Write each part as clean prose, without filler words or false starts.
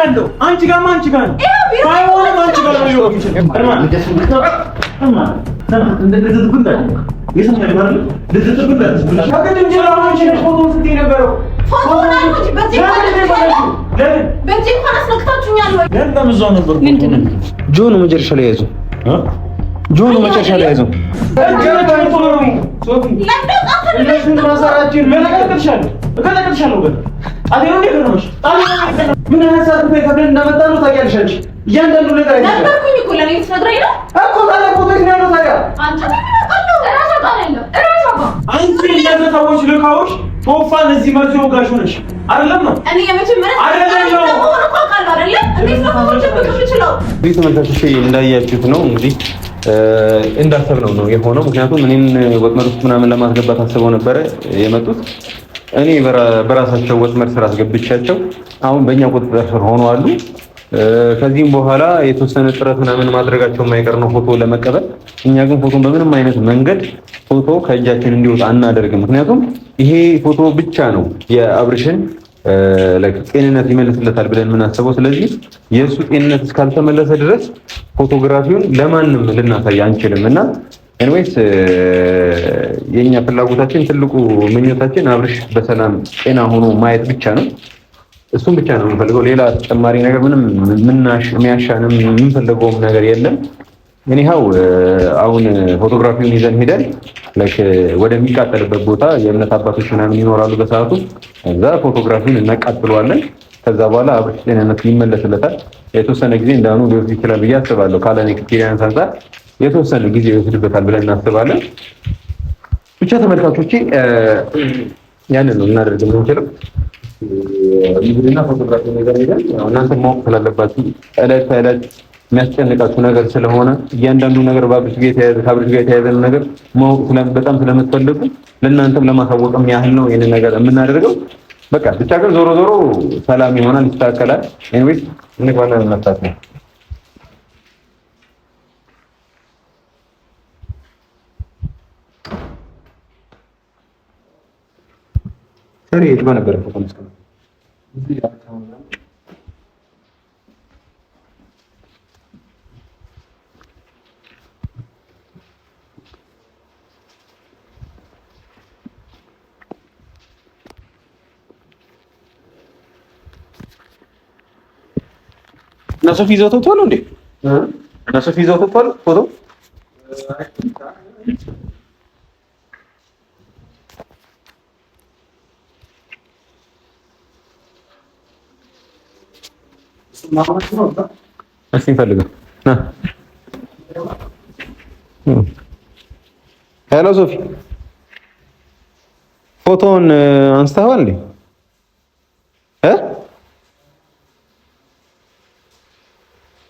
ያለው? አንቺ ጋር ማን ጋር ነው? ባይሆንም አንቺ ጋር ነው ሊሆን ይችላል። ጆን መጨረሻ ላይ ያዘው። ጆን መጨረሻ ላይ ያዘው። ምን ሀሳብ ከብለን እንዳመጣ ነው ታውቂያለሽ አንቺ። እያንዳንዱ ነገር ነበርኩኝ እኮ ለኔ ትነግረኝ ነው እኮ ታዲያ ፎቶ ነው ያለው ታዲያ አንተ አንቺ ለሰዎች ልካዎች ቶፋን እዚህ መርዞ ጋሽ ሆነሽ አይደለም ነው እኔ የመጀመሪያ ተመልካቾች እንዳያችሁት ነው እንግዲህ እንዳሰብነው ነው የሆነው። ምክንያቱም እኔን ወጥመድ ውስጥ ምናምን ለማስገባት አስበው ነበረ የመጡት። እኔ በራሳቸው ወጥመድ ስራ አስገብቻቸው አሁን በእኛ ቁጥጥር ስር ሆነዋል። ከዚህም በኋላ የተወሰነ ጥረት ምናምን ማድረጋቸው የማይቀር ነው ፎቶ ለመቀበል። እኛ ግን ፎቶን በምንም አይነት መንገድ ፎቶ ከእጃችን እንዲወጣ አናደርግም። ምክንያቱም ይሄ ፎቶ ብቻ ነው የአብርሽን ጤንነት ይመልስለታል ብለን የምናስበው። ስለዚህ የእሱ ጤንነት እስካልተመለሰ ድረስ ፎቶግራፊውን ለማንም ልናሳይ አንችልም እና ኤንዌይስ የኛ ፍላጎታችን ትልቁ ምኞታችን አብርሽ በሰላም ጤና ሆኖ ማየት ብቻ ነው። እሱም ብቻ ነው የምንፈልገው። ሌላ ተጨማሪ ነገር ምንም የሚያሻንም የምንፈልገውም ነገር የለም። እኒሃው አሁን ፎቶግራፊውን ይዘን ሄደን ወደሚቃጠልበት ቦታ የእምነት አባቶች ምናምን ይኖራሉ በሰዓቱ። እዛ ፎቶግራፊውን እናቃጥለዋለን። ከዛ በኋላ አብርሽ ጤንነት ይመለስለታል። የተወሰነ ጊዜ እንዳኑ ሊወስድ ይችላል ብዬ አስባለሁ። ካለን ኤክስፒሪየንስ አንፃር የተወሰነ ጊዜ ይወስድበታል ብለን እናስባለን። ብቻ ተመልካቾቼ ያንን ነው እናደርግ የምንችለው። ቪዲዮና ፎቶግራፊ ነገር ሄደን እናንተ ማወቅ ስላለባችሁ ዕለት ተዕለት የሚያስጨንቃችሁ ነገር ስለሆነ እያንዳንዱ ነገር ከአብርሽ ጋር የተያያዘ ነገር ማወቅ በጣም ስለምትፈልጉ ለእናንተም ለማሳወቅም ያህል ነው ይሄንን ነገር የምናደርገው። በቃ ብቻ ግን ዞሮ ዞሮ ሰላም ይሆናል፣ ይስተካከላል። ኤኒዌይስ እንግባና እንመጣት ነው። ሰሪ የት ነበር ፎቶ መስቀል እዚህ ያታውና ናሶፊ ይዘው ተውቷል እንዴ? ናሶፊ ይዘው ተውቷል ፎቶ እስኪ ፈልገው ና። ሄሎ ሶፊ ፎቶውን አንስተዋል እንዴ?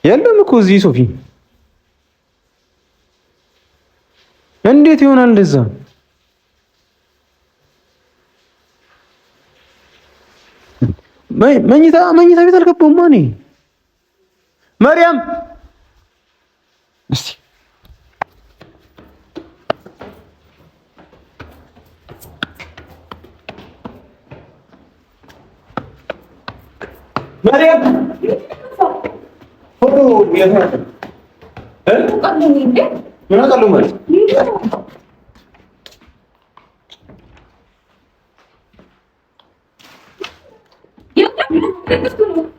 የለም እኮ እዚህ ሶፊ። እንዴት ይሆናል እንደዛ? መኝታ ቤት አልገባሁም እኔ። መርያም እስቲ መርያም ፎቶ የት ነው? ምን አውቃለሁ ማለት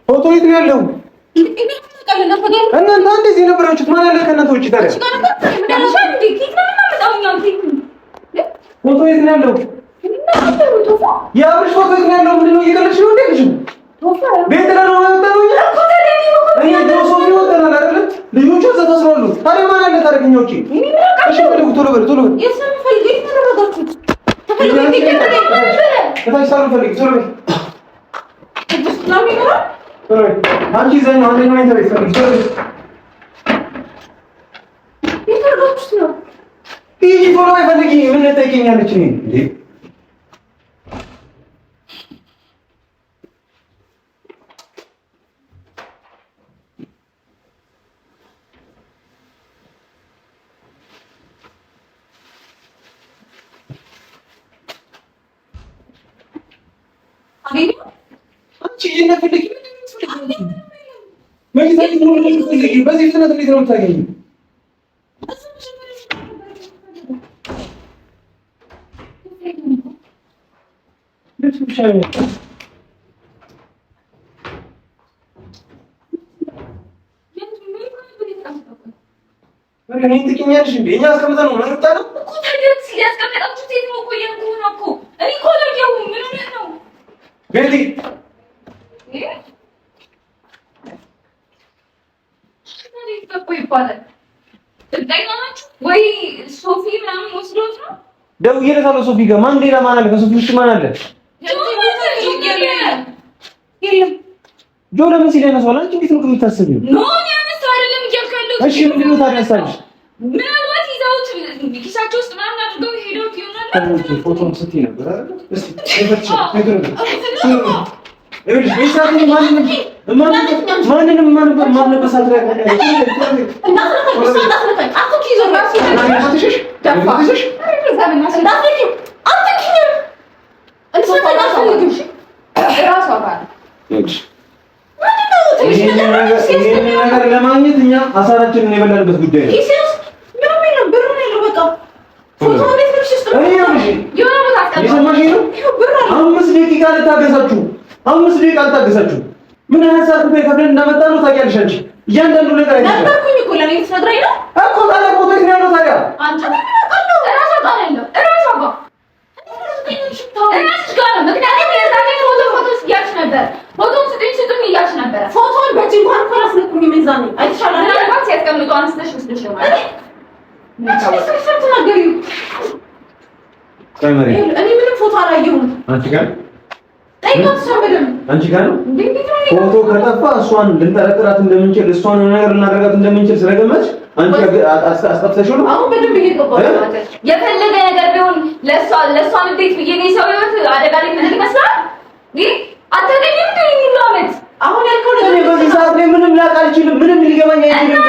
ፎቶ የት ነው ያለው? እናንተ እንደዚህ ነበራችሁት? ማን አለ ከእናንተ ውጭ ታዲያ? ፎቶ የት ነው ያለው? የአብርሽ ፎቶ የት ነው ያለው? ምንድን ነው እየቀለድሽ ነው እንዴ? ቤት ነው ያለው እኔ ሶፊ ወጣናል አይደል? ልጆቹ እዛ ታስረዋል። ታዲያ ማን አለ ታዲያ ከእኛ ውጭ? እሺ ፈልጉ፣ ቶሎ በል ቶሎ በል። አንቺ ዘኝ አንደኛው ነው ተበሰለ ይሄ ቶሎ አይፈልጊ ምን ተጠይቀኛለች እኔ እንዴ? አንቺ የነፈልጊ ምን መኝታ ሙሉ በዚህ ፍጥነት እንዴት ነው የምታገኘው? እኔ ትክኛለሽ እንዴ? እኛ አስቀምጠን ነው ማለት ነው እኮ ታዲያስ ያስቀምጣችሁ ሴት ነው እኮ የምትሆን ነው እኮ እኔ እኮ ለየው ምን ሆነህ ነው ቤቲ ወይ ሶፊ ምናምን ወስዶት ነው ደውዬለታለሁ ሶፊ ጋር ማን ሌላ ማን አለ ከሶፊ ውጭ ማን አለ የለም ጆ ለምን ሲለኝ ነው አንቺ እንዴት ነው የምታስቢው ኖ ያነሳው አይደለም እያልካለሁ እሺ ምንድን ነው ታዲያ ያሳልሽ ምናልባት ይዘውት ኪሳቸው ውስጥ ምናምን አድርገው ሄደውት ይሆናል ፎቶን ስትይ ነበር አይደል እስቲ እፈትሽ ነገር እሺ ይሳት ማንንም በሳት ላይ ነገር ለማግኘት እኛ አሳራችንን የበላንበት ጉዳይ ነው። አምስት ደቂቃ ልታገሳችሁ ምን ሀሳብ ከፍለን እንዳመጣ ነው ታውቂያለሽ አንቺ እያንዳንዱ ነገር አይደለም ነበርኩኝ እኮ ለኔ ትነግረኝ ነው እኮ ታዲያ ፎቶ የት ነው ያለው ታዲያ አንተ ምን አውቃለሁ እራሷ ጋር ያለው እራሷ ጋር እራስሽ ጋር ነው ምክንያቱም የዛኔ ፎቶ እያልሽ ነበር ፎቶውን ስጡኝ እያልሽ ነበር ፎቶውን በእጅ እንኳን እኮ አላስነኩኝ ሚዛኔ አይተሻል ምናልባት ሲያስቀምጡ አንስተሽ ወስደሽ ነው ማለት እኔ ምንም ፎቶ አላየሁም አንቺ ጋር አንቺ ጋር ነው ፎቶ ከጠፋ እሷን ልንጠረጥራት እንደምንችል እሷን ነገር ልናደርጋት እንደምንችል ስለገመች አንቺ አስጠፍተሽው ነው አሁን በደንብ እየገባሁ ነው የፈለገ ነገር ቢሆን ለሷን እንዴት ብዬ ነው ሰው ህይወት አደጋ ላይ ምን ይመስላል ይህ አታገኝም እንዴ ሙሉ አመት አሁን ያልከው ነገር በዚህ ሰዓት ላይ ምንም ላውቅ አልችልም ምንም ሊገባኝ አይችልም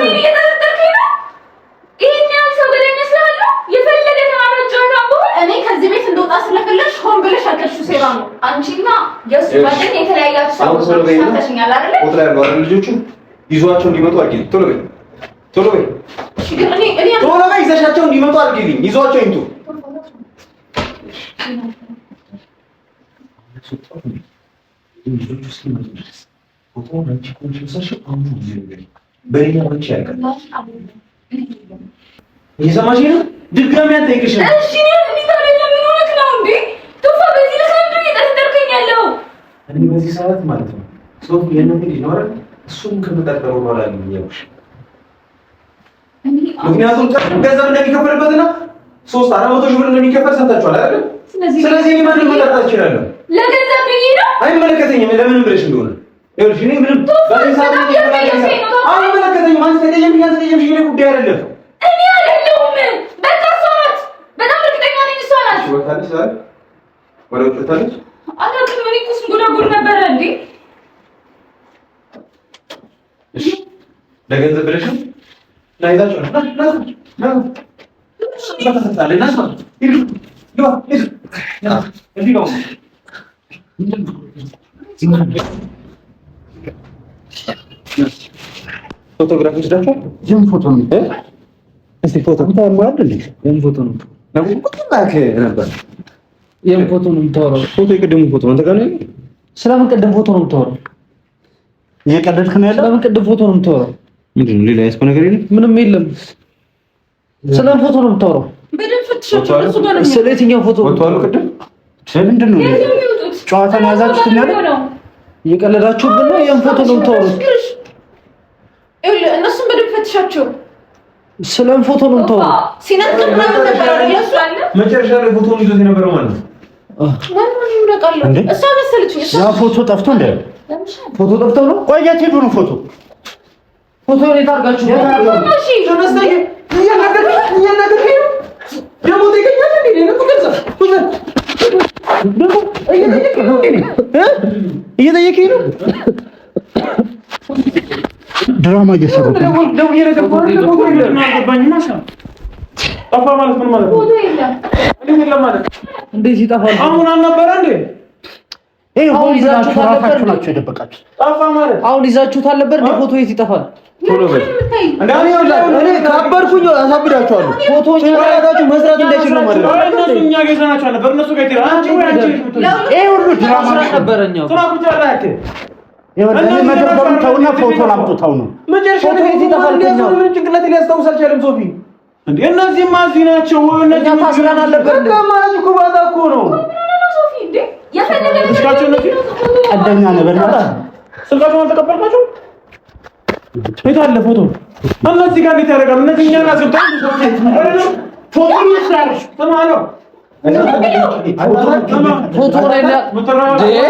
ይሄን ያህል ሰው ገለ ይመስላል የፈለገ ተማረጭ ነው እኔ ከዚህ ቤት እንደወጣ ስለፈለሽ ሆን ብለሽ አቀርሽው ሴራ ነው አንቺና የሱ ባደን የተለያያችሁ ሰዎች ታንተሽኛል አይደል ቁጥር ያለው አይደል ልጆቹ ይዟቸው እንዲመጡ አድርጊ ቶሎ በይ ቶሎ በይ ይዘሻቸው እንዲመጡ አድርጊልኝ ይዟቸው ይምጡ ልጆቹ እስኪመጡ ድረስ ፎቶውን አንቺ ኮንሽንሳሽ አሁን ነው በእኛ ብቻ ያውቃል እየሰማሽ ነው ድጋሚ አትጠይቅሽ እሺ ምን ታረለ ምን ሆነክ ነው እንዴ ቶፋ በዚህ ለሰንዱ እየተስተርከኝ ያለው እኔ በዚህ ሰዓት ማለት ነው ሶፊ የነገር ይኖራል እሱን ከመጠቀሩ በኋላ ነው ያውሽ ምክንያቱም ገንዘብ እንደሚከፈልበትና 3-400 ሺህ ብር እንደሚከፈል ሰምታችኋል አይደል ስለዚህ እኔ ማንን መጠጣት እችላለሁ ለገንዘብ ብዬ ነው አይመለከተኝም ለምን ብለሽ እንደሆነ ይኸውልሽ እኔ ምንም በዚህ ሰዓት አይመለከተኝም አንተ ተደየም ይሄ ጉዳይ አይደለም እኔ አይደለሁም በቃ ሰዓት በጣም እርግጠኛ ነኝ እሷ ናት ወጣለች አይደል ወጣለች አላውቅም እኔ እኮ ስንጎዳጎድ ነበር እንዴ እሺ ለገንዘብ ብለሽ ነው ላይዛችሁ ና በተሰጣለ ናስ ነው ይሉ እንዴ ነው ፎቶግራፊዎች ዳታ ጀም ፎቶ ነው እስቲ ፎቶ ታማድ እንዴ የም ፎቶ ነው ነው ቁጥማክ ነበር የም ፎቶ ነው የምታወራው ፎቶ የቀደሙ ፎቶ ነው ተጋነ ስለምን ቀደም ፎቶ ነው የምታወራው እየቀደድክ ነው ያለው ስለምን ቀደም ፎቶ ነው የምታወራው ምንድን ነው ሌላ ያስኮ ነገር የለም ምንም የለም ስለምን ፎቶ ነው የምታወራው በደንብ ፍትሻቸው እሱ ጋር ነው ስለየትኛው ፎቶ ፎቶ አሉ ቀደም ምንድን ነው ጨዋታ ነው ያዛችሁት ነው እየቀለዳችሁብን ነው የም ፎቶ ነው የምታወሩት እነሱም በደንብ ፈትሻቸው ስለምን ፎቶ ነው ተው ሲነጥቅ ምናምን ነበር አይደል መጨረሻ ላይ ፎቶውን ይዞት የነበረው ማለት ነው ማን ይረቃለው እሷ መሰለች ያ ፎቶ ጠፍቶ እንደ ፎቶ ጠፍቶ ነው ቆያት ሄዱ ነው ፎቶ ላይ ታርጋችሁ እሺ ተነስተኝ እያናገር ደግሞ ተገኛለ እንዴ ነው ከዛ ደግሞ እየጠየቀኝ ነው ድራማ እየሰሩ ነው ጠፋ ማለት ምን ማለት ነው? ፎቶ የለም ማለት እንዴት ይጠፋል? አሁን አልነበረ እንዴ? አሁን ይዛችሁታል ነበር እንዴ? ፎቶ የት ይጠፋል? ቶሎ በል እኔ ካበርኩኝ አሳብዳችኋለሁ። ፎቶ ጭራታችሁ መስራት እንዳይችሉ ነው ማለት ነው። እኛ ገዛናችሁ ነበር እነሱ ጋር ይተራ አንቺ ወይ አንቺ ይሄ ሁሉ ድራማ ነበረኛው። ስራኩ ጨራክ እኔ መደበሩን ተውና ፎቶ ላምጡታው ነው መጨረሻ ላይ የት ይጠፋል? ምን ጭንቅላት ሊያስታውስ አልቻለም። ሶፊ እንዴ እነዚህ ማዚ ናቸው። እነዚህ ታስራን አለበት እንዴ? ከማዚ ኩባታ እኮ ነው ሶፊ እንዴ ያፈለገ ቀደኛ ነበር ማለት ስልካቸውን ተቀበልካቸው? የት አለ ፎቶ? እነዚህ ጋር እንዴት ያደርጋሉ? እነዚህ እኛን አስገብተው ፎቶ ይስራሽ ተማለው ፎቶ ላይ ያ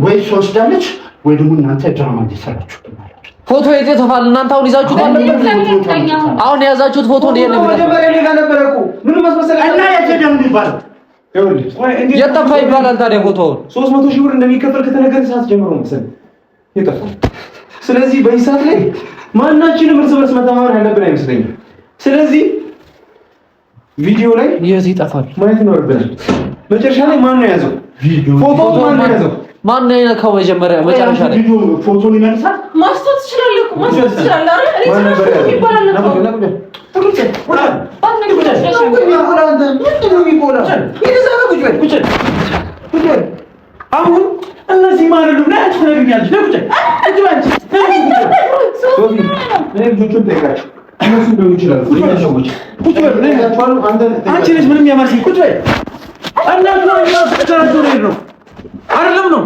ወይ ሶስዳለች ወይ ደግሞ እናንተ ድራማ እየሰራችሁ ፎቶ የት ተፋል? እናንተ አሁን ይዛችሁታል ነበር? አሁን የያዛችሁት ፎቶ እንዴ ነው? መጀመሪያ ላይ ጋር ነበር እኮ ምን መስመሰለ እና የደም ይባላል። የጠፋ ይባላል። ታዲያ ፎቶውን 300 ሺህ ብር እንደሚከፈል ከተነገረ ሰዓት ጀምሮ መሰለኝ የጠፋው። ስለዚህ በዚህ ሰዓት ላይ ማናችንም እርስ በርስ መተማመን ያለብን አይመስለኝም። ስለዚህ ቪዲዮ ላይ የት ይጠፋል ማየት ይኖርብናል። መጨረሻ ላይ ማን ነው ያዘው? ፎቶ ማን ነው ያዘው? ማን ነው የነካው? መጀመሪያ መጨረሻ ላይ ቪዲዮ ፎቶን ይመልሳል። ማስታወስ ትችላለህ እኮ ማስታወስ ትችላለህ አይደል? እኔ ሰራሽ ይባላል እኮ አሁን እነዚህ ማለት ነው ናች ነገኛለች ለቁጭ እነሱ እንደው ይችላል ሰዎች ቁጭ በል ነው ያቻሉ። አንቺ ነሽ ምንም ያማርሽ ቁጭ በል እናት ነው ያስተራጆ ነው አይደለም ነው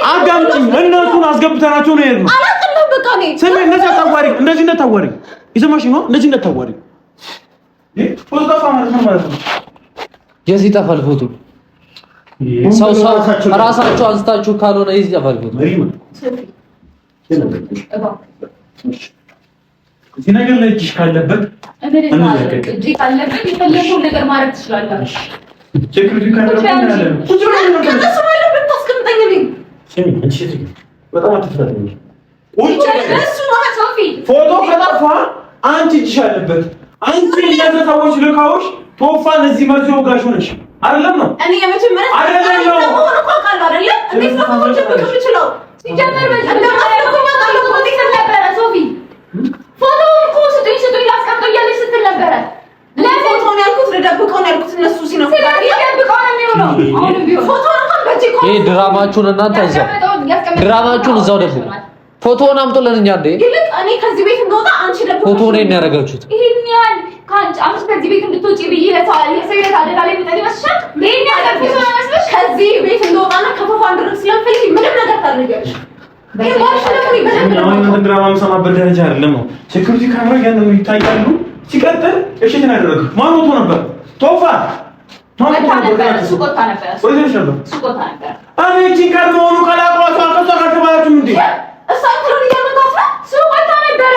አዳምጪኝ። እነሱን አስገብተናቸው ነው የሄድነው። አላውቅም በቃ ነው ስሜ እነዚህ አታዋሪ እንደዚህ እንደታዋሪ ይሰማሽ ነው እንደዚህ እንደታዋሪ ፎቶ ጠፋ ማለት ነው። የት ይጠፋል ፎቶ? ሰው ራሳችሁ አንስታችሁ ካልሆነ የት ይጠፋል ፎቶ? እዚህ ነገር ላይ እጅሽ ካለበት እጅ ካለበት የፈለገውን ነገር ማድረግ ትችላለህ። ሴኩሪቲ ካሜራ ነው ቁጭ ብለን ነው ከነሱ ማለት ብታስቀምጠኝ ነኝ። ስሚ አንቺ ሴት በጣም አትፈታተኝ። ቁጭ እሱ ነው ሶፊ። ፎቶ ከጠፋ አንቺ እጅሽ አለበት። አንቺ ለዛ ሰዎች ልካውሽ ቶፋን እዚህ መልሶ ጋሽ ሆነሽ አይደለም ነው እኔ የመጀመሪያ አይደለም ነው እኮ ቃል አይደለም እንዴት ነው ፎቶ የምትችለው? ሲጀመር ነበረ ሶፊ ፎቶ እኮ ስጡኝ ላስቀምጠው እያለች ስትል ነበረ። ለፎቶ ነው ያልኩት፣ ልደብቀው ነው ያልኩት። እነሱ ሲነፉ ልደብቀው ነው የሚሆነው። አሁን ቢሆን ፎቶ እንኳን በእጄ እኮ ይሄ ድራማችሁን እናንተ እዛው ድራማችሁን እዛው ደብቁ። ፎቶውን አምጡልን እኛ እንደ ይልቅ እኔ ከዚህ ቤት እንደወጣ አንቺ ደብቀው ፎቶ ነው ያደረጋችሁት። ይሄን ያህል ካንቺ አምስ ከዚህ ቤት እንድትወጪ ብዬ የሰው አደጋ ላይ ብጠሪ መስሻል። ይሄን ያህል ፎቶ ነው መስለሽ ከዚህ ቤት እንደወጣና ከፎቶ አንድርክ ስለምፈልግ ምንም ነገር ታደርጊያለሽ። ድራማ የምሰማበት ደረጃ አይደለም ነው። ሴኩሪቲ ካሜራ ያን ነው ይታያሉ። ሲቀጥል እሺ ተናደረኩ ማን ወጥቶ ነበር? ቶፋ ሱቆታ ነበር። እኔ እቺን ቀድሞውኑ ከላቋቷ ከሷ ጋር ተባላችሁ እንዴ? እሷ ትሩን እያመጣች ሱቆታ ነበረ።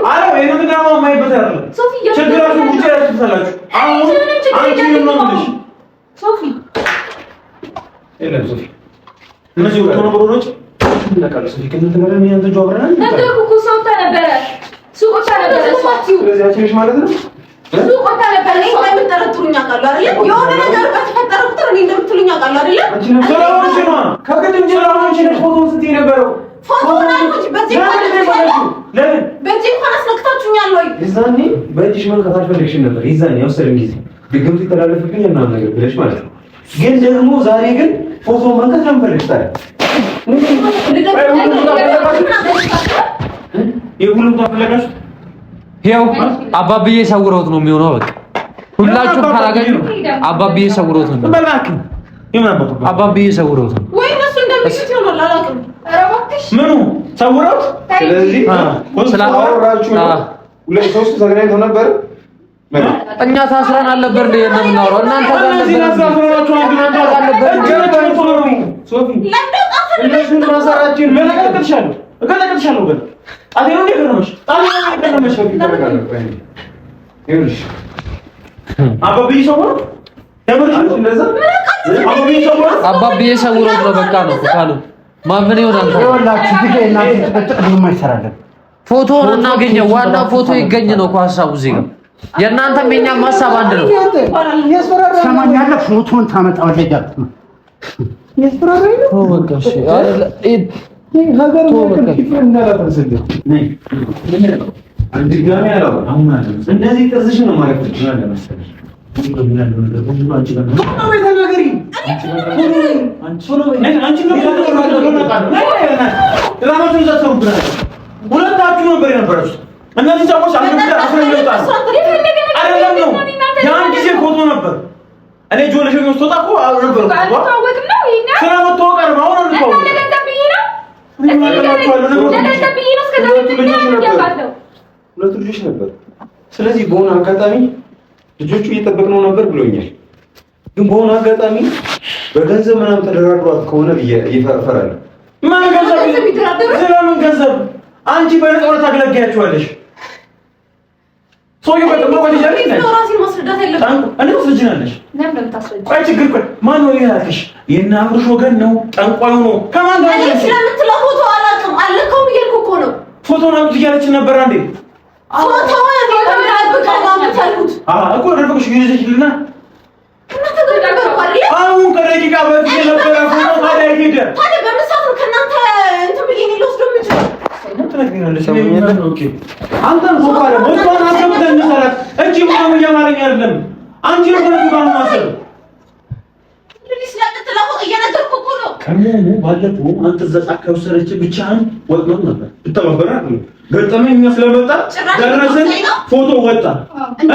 አረ ይሄን ድራማ ማይበት አይደለም። ችግራችሁ ውጪ ያስፈልጋችሁ። አሁን አንቺ ምን ነው ሶፊ የለም ሶፊ እነዚህ ወጥቶ ነበሮች እንደቃለስ ይከንተ ነገር ምን ያንተ ጆብራን ነገርኩ እኮ ሱቆታ ነበረ። ሱቆታ ነበረ ሶፊው ስለዚህ አትሽ ማለት ነው። ሱቆታ ነበረ። እኔ እንደምትጠረጥሩኝ አውቃለሁ አይደል? የሆነ ነገር በተፈጠረ ቁጥር እኔ እንደምትሉኝ አውቃለሁ አይደል? ስለሆነሽ ነው ከቅድም ስለሆነሽ ነው ፎቶ ስትይ ነበረው። ፎቶ ናንቺ በዚህ ለምን በዚህ እንኳን አስነክታችሁኛል ወይ? ይዛኔ በእጅሽ መንካት አልፈለግሽም ነበር። ይዛኔ ያውሰለም ጊዜ ድግምት ይተላለፍብኝ እና ነገር ብለሽ ማለት ነው። ግን ደግሞ ዛሬ ግን ፎቶ መንካት ለምን ታዲያ? የሁሉም ተፈለጋችሁ ይኸው አባብዬ ሰውረውት ነው የሚሆነው። በቃ ሁላችሁም ካላገኙ አባብዬ ሰውረውት ነው። በላክ ይማባቱ አባብዬ ሰውረውት ነው ወይ እነሱ እንደሚሉት ይሆናል። አላውቅም። ኧረ እባክሽ ምኑ ሰውረውት? ስለዚህ ስላወራችሁ ሁለት ሶስት ተገናኝተው ነበር። እኛ ታስረን አልነበር እንደ የምናወራው እናንተ ጋር ነበር። ሶፊ እነሱን ማሰራችን ምን አቀጥልሻለሁ እቀጥልሻለሁ ገና አዴው እንደ ገረመሽ አባብዬ ሰው ነው አባቤ ሰውሮት ነው በቃ ነው ካሉ ማመን ይሆናል። ይኸውላችሁ እዚህ ጋር እናንተ ተጨቅጭቅ ምንም አይሰራለን። ፎቶውን እናገኘው ዋናው ፎቶ ይገኝ ነው እኮ ሀሳቡ እዚህ ጋር የእናንተም የእኛም ሀሳብ አንድ ነው። ሰማኛለህ? ፎቶውን ታመጣዋለህ እያልኩ ነው። እንደዚህ ጥርስሽ ነው ማለት ነው። ሁለታችሁ ነበር የነበራችሁት። እነዚህ ሰዎች ያን ጊዜ ፎቶ ነበር። እኔ ጆለሽ ወጣ እኮ ነበር ሁለቱ ልጆች ነበር። ስለዚህ በሆነ አጋጣሚ ልጆቹ እየጠበቅነው ነበር ብሎኛል። ግን በሆነ አጋጣሚ በገንዘብ ምናምን ተደራድሯት ከሆነ እየፈራለሁ። ማን ገንዘብ ይደራደሩ? ስለምን ገንዘብ? አንቺ በነፃነት ታገለግያቸዋለሽ። ሰውዬው በጠብቆ ይጀምራል። ራሴን ማስረዳት የለብኝም። እኔ ወስጅናለሽ። ቆይ ችግር ቆይ ማን ነው ያልከሽ? የእነ አብርሽ ወገን ነው? ጠንቋዩ ነው? ከማን ጋር ነው? ስለምትለው ፎቶ አላውቅም። አለከው እያልኩ እኮ ነው። ፎቶ ነው እያለችን ነበር አንዴ ፎቶ እኮ ደብቀሽ ይዘሽልና አሁን ከደቂቃ በፊት የነበረ ፎቶ ታዲያ ሄደ። ታዲያ በመሳት ነው ከእናንተ እንትን ብዬ ልወስዶ የምችለው? አንተን ፎቃለ ሞቷን አሰብተን እንሰራት እንጂ ምንም እያማረኝ አይደለም። አንቺ ነው ከነሱ ጋር ማሰብ ከመሆኑ ባለፈው አንተ እዛ ጫካ ወሰደች ብቻህን ወጥመድ ነበር ብትተባበራ ገጠመኝ ስለመጣ ደረሰን ፎቶ ወጣ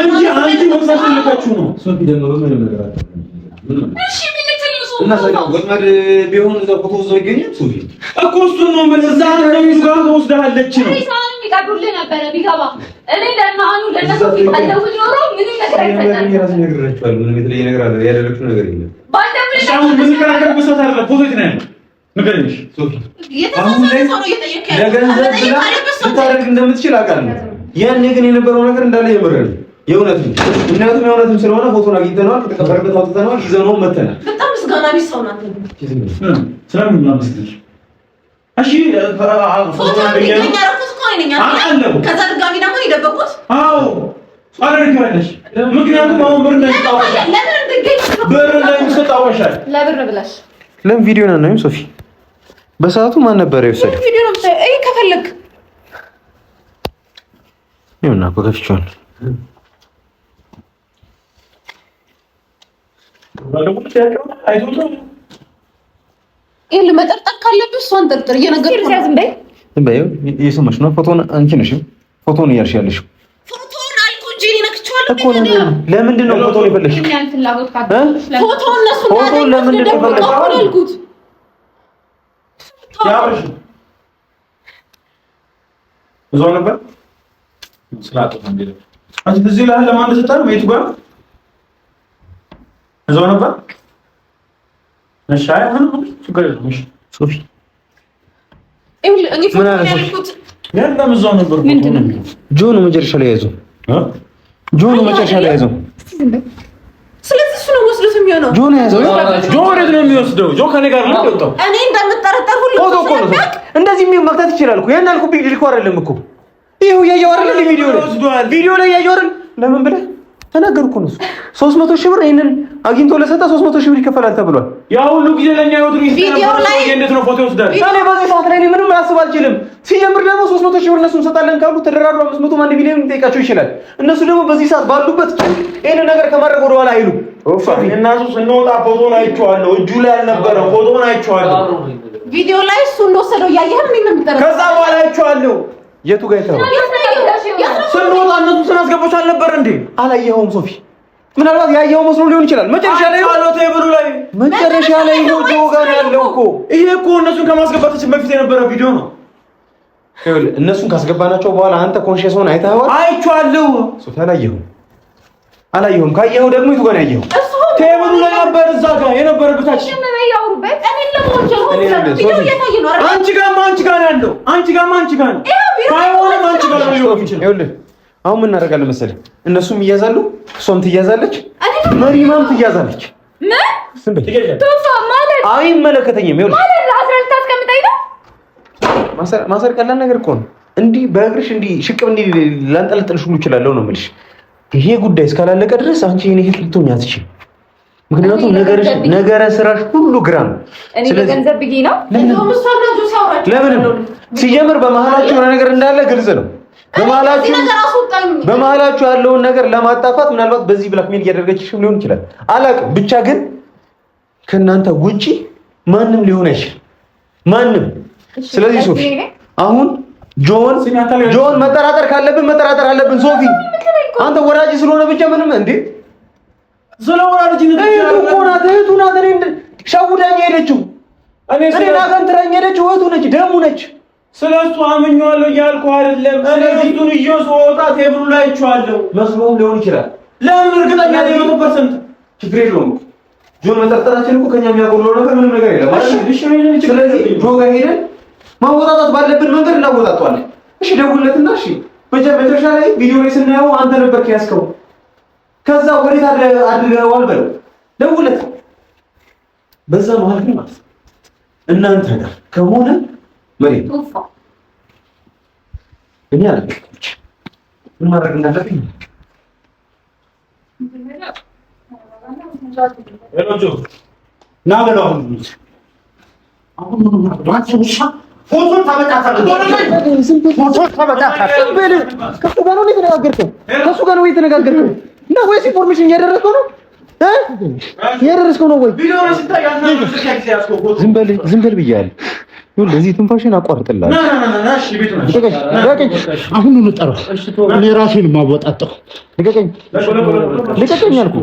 እንጂ አንቺ ወሰደች ልካችሁ ነው። ሶፊ ደግሞ ምን ነገር አለ? እሺ ምን ልትልሱ እና ሰው ወጥመድ ቢሆን እዛ ፎቶ ወስዶ ይገኛል። ሶፊ እኮ እሱን ነው ምን እዛ ነው ጋር ወስዳለች ነው ይቃዱልህ ነበር ቢገባ እኔ ለማኑ ለነሱ ቢቀደው ኖሮ ምንም ነገር አይፈጠርም። የራስ ነገር ይችላል ምንም የተለየ ነገር አለ ያደረኩት ነገር የለም። ባንደም ምን ከራከር በሰት አለ ፎቶ ይተናል ንገሪሽ ሶፊ አሁን ላይ ለገንዘብ ብላ ልታደርግ እንደምትችል አውቃለሁ። ያኔ ግን የነበረው ነገር እንዳለ የምረን የእውነት ነው። ምክንያቱም የእውነትም ስለሆነ ፎቶን አግኝተነዋል፣ ከተቀበረበት አውጥተነዋል፣ ይዘነው መተናል። በጣም ምስጋና ቢስ ሰው ናት። ስለምን ማመስገን እሺ ፎቶ አገኘኝ ያረኩት እኮ ነኝ አይደል? ከዛ ድጋሚ ደግሞ ይደበቁት። አዎ አረጋለሽ። ምክንያቱም አሁን ብር እንዳይጣወሻል ለምን እንደገኝ ብር እንዳይሰጣወሻል ለብር ብላሽ ለምን ቪዲዮ ነው ነው ሶፊ በሰዓቱ ማን ነበር የወሰደው? ቪዲዮ ነው ብታይ አይ ከፈለክ ይሁንና ከፍቻለሁ። ይሄን ለመጠርጠር ካለብህ እሷን ጠርጥር። እየነገርኩህ ነው። ዝም በይ ዝም በይ። እየሰማሽ ነው? ፎቶን አንቺ ነሽ ፎቶን እያልሽ ያለሽው። ፎቶን አልኩ እንጂ ነክቼዋለሁ እኮ ለምንድን ነው ፎቶን የፈለግሽ? ያን ፍላጎት ካደረግሽ ፎቶን እነሱ ፎቶን ለምንድን ነው የፈለግሽ? ያብርሽ እዛው ነበር ስላጡ እንዴ? አንቺ እዚህ ላይ ለማን ተሰጣው? ቤቱ ጋር እዛው ነበር። እሺ አሁን ችግር የለም። እሺ ሶፊ እኔ ፎቶ ያልኩት ያለም እዛው ነበር። ጆን መጨረሻ ላይ ያዘው ጆን መጨረሻ ላይ ያዘው። ስለዚህ እሱ ነው ወስዶት የሚሆነው። ጆን ያዘው። ጆን ወዴት ነው የሚወስደው? ጆን ከኔ ጋር ነው የወጣው። እኔ እንደምጠረጠር ሁሉ ፎቶ እኮ ነው እንደዚህ መክታት ይችላል እኮ ያን ያልኩ ቢግ ዲኮር አይደለም እኮ ይሄው ያየው አይደል? ቪዲዮ ላይ ያየው አይደል? ለምን ብለህ ተናገርኩ ነው 300 ሺህ ብር ይሄንን አግኝቶ ለሰጣ 300 ሺህ ብር ይከፈላል ተብሏል። ያ ሁሉ ጊዜ ለኛ ይወጡ ቪዲዮ ላይ እንዴት ነው ፎቶ ይወስዳል? እኔ በዚህ ሰዓት ላይ ምንም ማሰብ አልችልም። ሲጀምር ደግሞ 300 ሺህ ብር እነሱ እንሰጣለን ካሉ ተደራሩ 500 1 ሚሊዮን እንጠይቃቸው ይችላል። እነሱ ደግሞ በዚህ ሰዓት ባሉበት ይሄን ነገር ከማድረግ ወደ ኋላ አይሉ። እናሱ ስንወጣ ፎቶን አይቼዋለሁ። እጁ ላይ አልነበረም። ፎቶን አይቼዋለሁ። ቪዲዮ ላይ እሱ እንደወሰደው ያየህ ምን እንደምጠረጠር ከዛ በኋላ አይቼዋለሁ። የቱ ጋር ይተው ስንወጣ እነሱ ስናስገባቸው አልነበረ እንዴ? አላየኸውም ሶፊ? ምናልባት ያየኸው መስሎ ሊሆን ይችላል። መጨረሻ ላይ አሎ ቴብሉ ላይ መጨረሻ ላይ ነው ጋር ያለው እኮ ይሄ እኮ እነሱን ከማስገባታችን በፊት የነበረ ቪዲዮ ነው። ይኸውልህ እነሱን ካስገባናቸው በኋላ አንተ ኮንሺየስ ሆነ አይተኸዋል? አይቼዋለሁ። ሶፊ አላየኸውም። ካየኸው ደግሞ የቱ ጋር ያየኸው? ቴብሉ ላይ ነበር፣ እዛ ጋር የነበረ ብታች አንቺ ጋር ነው ያለው። አንቺ ጋር ነው። ባይሆንም አንቺ ጋር ነው ሊሆን ይችላል። ይኸውልህ አሁን ምን እናደርጋለን መሰለህ? እነሱም ይያዛሉ፣ እሷም ትያዛለች፣ መሪማም ትያዛለች። አይመለከተኝም። ማሰር ቀላል ነገር እኮ ነው። እንዲህ በእግርሽ እንዲህ ሽቅብ እንዲህ ላንጠለጥልሽ ሁሉ እችላለሁ ነው የምልሽ። ይሄ ጉዳይ እስካላለቀ ድረስ አንቺ የኔ እህት ልትሆኚ አትችይም። ምክንያቱም ነገረ ስራሽ ሁሉ ግራ ነው። ስለዚህ ገንዘብ ብዬ ነው ለምን ሲጀምር በመሀላችሁ የሆነ ነገር እንዳለ ግልጽ ነው። በመሀላችሁ ያለውን ነገር ለማጣፋት ምናልባት በዚህ ብላክሜል እያደረገችሽም ሊሆን ይችላል፣ አላውቅም። ብቻ ግን ከእናንተ ውጪ ማንም ሊሆን አይችልም፣ ማንም። ስለዚህ ሶፊ አሁን ጆን መጠራጠር ካለብን መጠራጠር አለብን። ሶፊ አንተ ወራጅ ስለሆነ ብቻ ምንም እንዴ ስለወራጅ እህቱ ናት። ሸውዳኝ ሄደችው፣ እኔን አገንትራኝ ሄደችው። እህቱ ነች፣ ደሙ ነች። ስለሱ አምኜዋለሁ እያልኩ አይደለም። እኔ እሱን ይዤው ስወጣ ቴብሉ ላይ አይቼዋለሁ። መስሎም ሊሆን ይችላል። ለምን እርግጠኛ ነኝ 100%? ችግር የለውም። ጆን መጠርጠራችን እኮ ከኛ የሚያጎለው ነገር ምንም ነገር የለም። ስለዚህ ጆ ጋር ሄደን ማወጣጣት ባለብን መንገድ እናወጣጣዋለን። እሺ ደውልለትና፣ እሺ መጨረሻ ላይ ቪዲዮ ላይ ስናየው አንተ ነበር ያስከው። ከዛ ወዴት አድርገዋል በለው፣ ደውልለት። በዛ መሀል ግን ማለት እናንተ ጋር ከሆነ መሬት እኔ አልኩሽ ምን ማድረግ እንዳለብኝ ሄሎጆ ና በለው። አሁን ፎቶ ታመጣታለህ። ከሱ ጋር ነው የተነጋገርከው? ከሱ ጋር ነው የተነጋገርከው? እና ወይስ ኢንፎርሜሽን እያደረስከው ነው? እያደረስከው ነው ወይ? ዝም በል ብያለሁ። ለዚህ ትንፋሽን አቋርጥልሃለሁ። አሁን ነው ጠራው። እኔ ራሴን ማወጣጣው። ልቀቀኝ አልኩህ።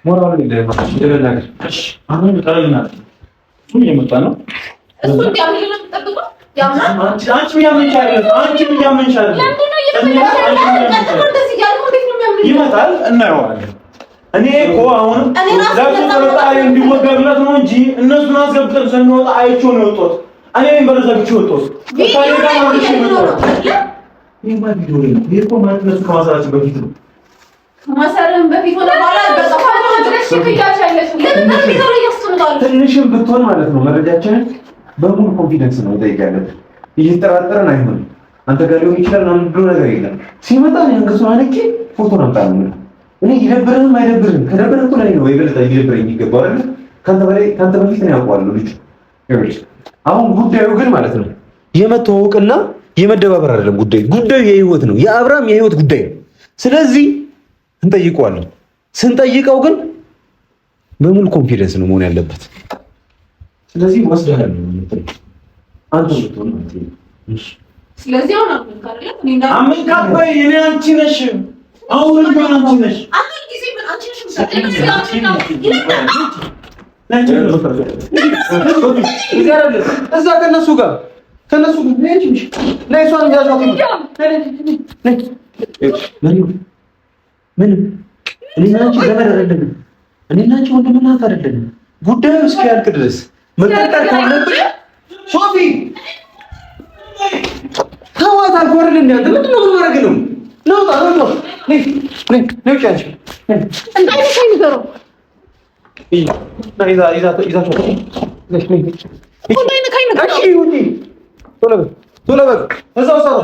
ሞራል እንደማለት አሁን ተረጋግና እሱ እየመጣ ነው። እሱ እንዲያምን ነው ተጠብቀው አንቺ ያመንሻል። ይመጣል እናየዋለን። እኔ እኮ አሁን ለሱ ተወጣሪ እንዲወገርለት ነው እንጂ እነሱን አስገብተን ስንወጣ አይቼው ነው የወጣሁት። እኔ በረዛ ብቻ ወጣሁት። ትንሽም ብትሆን ማለት ነው መረጃችንን በሙሉ ኮንፊደንስ ነው ጠይቃለሁ። እየተጠራጠረን አይሆንም። አንተ ጋር ሊሆን ይችላል ምናምን ብሎ ነገር የለም። ሲመጣ ነው አንገቱን አነቄ ፎቶ አምጣ ነው። እኔ ይደብርህም አይደብርህም ከደበረ እኮ ላይ ነው የበለጠ ይደብረኝ ይገባል አይደል? ካንተ በፊት ነው ያውቀዋለሁ ልጅ። አሁን ጉዳዩ ግን ማለት ነው የመተዋወቅና የመደባበር አይደለም። ጉዳዩ የህይወት ነው፣ የአብርሃም የህይወት ጉዳይ ነው። ስለዚህ እንጠይቀዋለን። ስንጠይቀው ግን በሙሉ ኮንፊደንስ ነው መሆን ያለበት። ስለዚህ ወስደሃል አንተ ብትሆን ማለት ነው። ስለዚህ አሁን አመንካት ወይ እኔ አንቺ ነሽ አሁን ቢሆን አንቺ ነሽ አሁን ጊዜ ምን አንቺ ነሽ እዛ ከነሱ ጋር ነይ እሷን ያዟት። ምንም እኔና አንቺ ዘመድ አይደለንም። እኔና አንቺ ወንድምና እህት አይደለንም። ጉዳዩ እስኪያልቅ ድረስ መቀጠል ካለብሽ ሶፊ ተዋት አልኩህ አይደል? እንዴ አንተ ምንድን ነው ማድረግ ነው? ነውጣ ነይ ጫንሽ እንዳይነካኝ ንገረው። ቶሎ በል እዛው ሰራ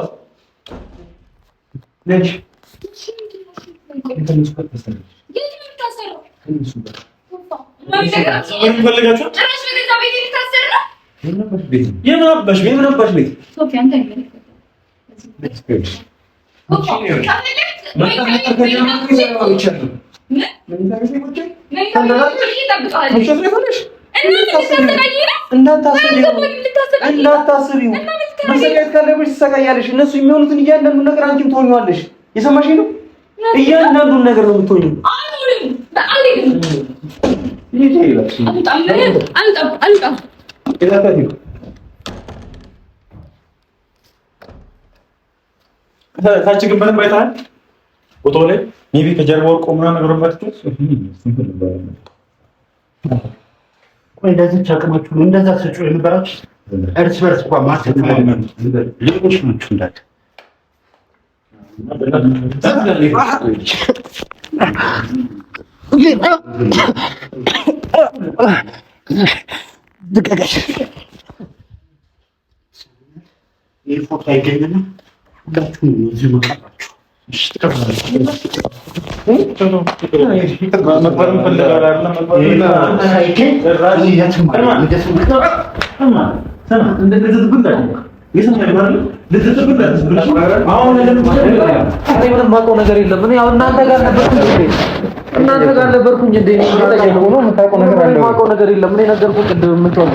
ነች የምናባሽ ቤት እንዳታስቢው መሰቃየት ካለብሽ ትሰቃያለሽ። እነሱ የሚሆኑትን እያንዳንዱን ነገር አንቺም ትሆኛለሽ። የሰማሽ ነው? እያንዳንዱን ነገር ነው የምትሆኚው። ታች ግን በደንብ አይተሃል። ፎቶ ላይ ሜቢ ከጀርባ ወርቆ ምናምን ነገር ባትችል ቆይ እንደዚህ ቻቀማችሁ እንደዛ ስጩ የነበራችሁ እርስ በርስ እንኳን ማትተማመኑ ሌሎች ናችሁ እንዳት ፎቶ አይገኝም። ሁላችሁም እዚህ መቃባችሁ የማውቀው ነገር የለም። እኔ ያው እናንተ ጋር ነበርኩኝ እንዴ የማውቀው ነገር የለም። እኔ ነገርኩህ ቅድም የምትወው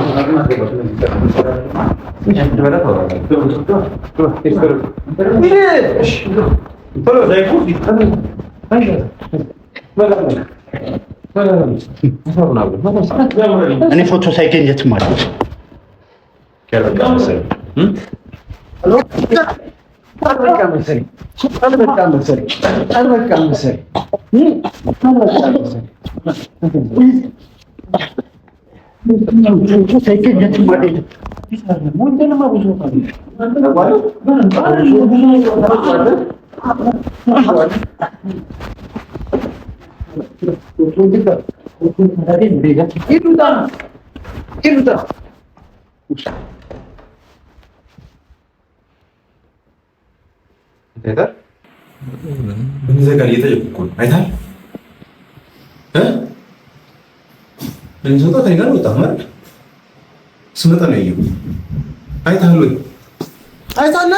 እኔ ፎቶ ሳይገኝ የትም አለች እነዚህ ጋር እየጠየቁ እኮ ነው። አይተሃል እኔ ስወጣ ከእኔ ጋር ወጣ ማለት ስመጣ ነው ያየሁት። አይተሃል ወይ? አይተሃል እና